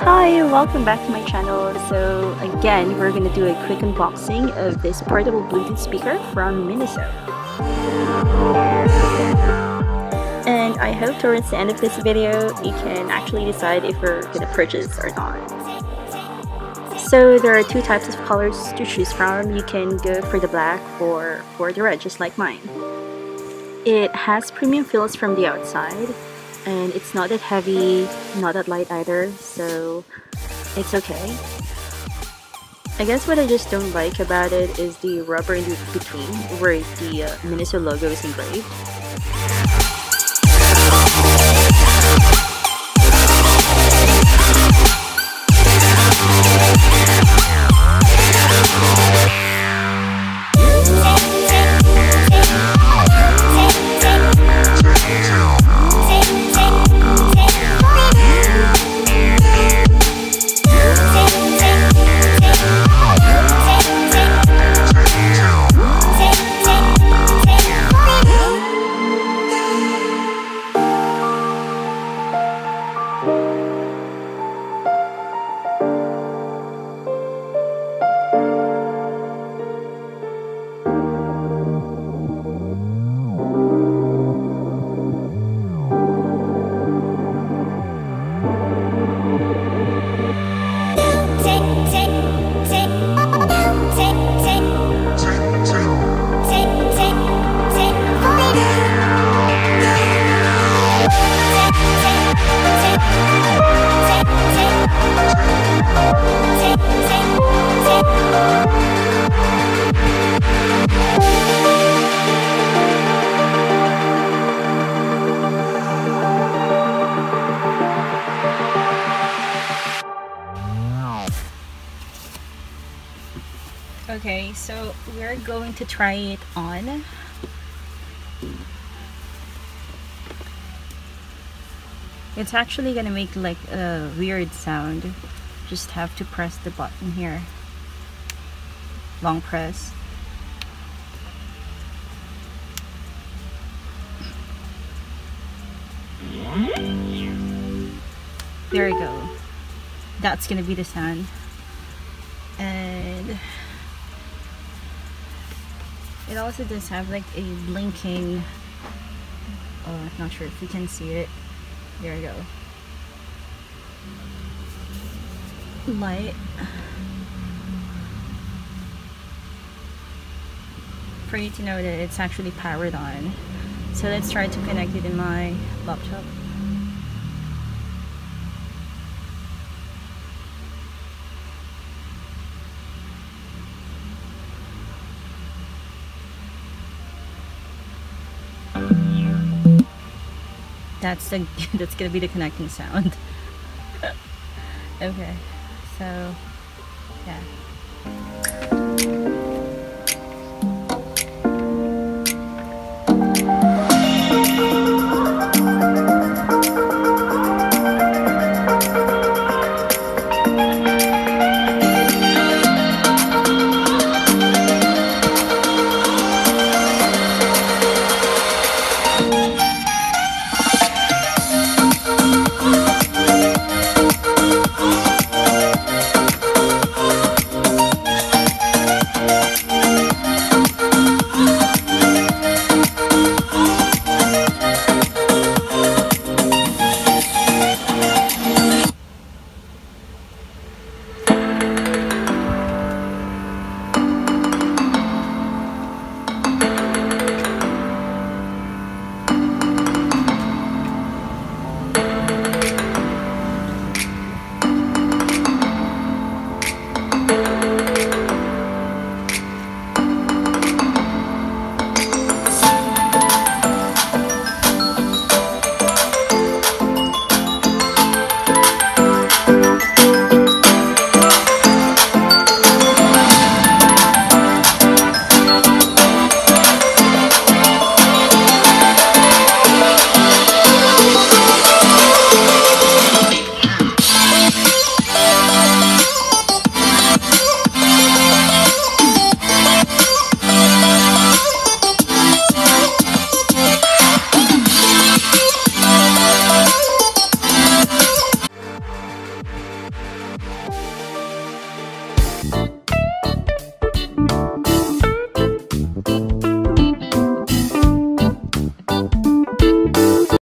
Hi, welcome back to my channel. So again, we're gonna do a quick unboxing of this portable Bluetooth speaker from Miniso. And I hope towards the end of this video, you can actually decide if we're gonna purchase or not. So there are two types of colors to choose from. You can go for the black or for the red, just like mine. It has premium feels from the outside, and it's not that heavy, not that light either, so it's okay. I guess what I just don't like about it is the rubber in between where the Miniso logo is engraved. Okay, so we're going to try it on. It's actually gonna make like a weird sound. Just have to press the button here. Long press. There we go. That's gonna be the sound. And it also does have like a blinking, not sure if you can see it. There we go. Light. For you to know that it's actually powered on. So let's try to connect it in my laptop. That's gonna be the connecting sound. Okay, so yeah.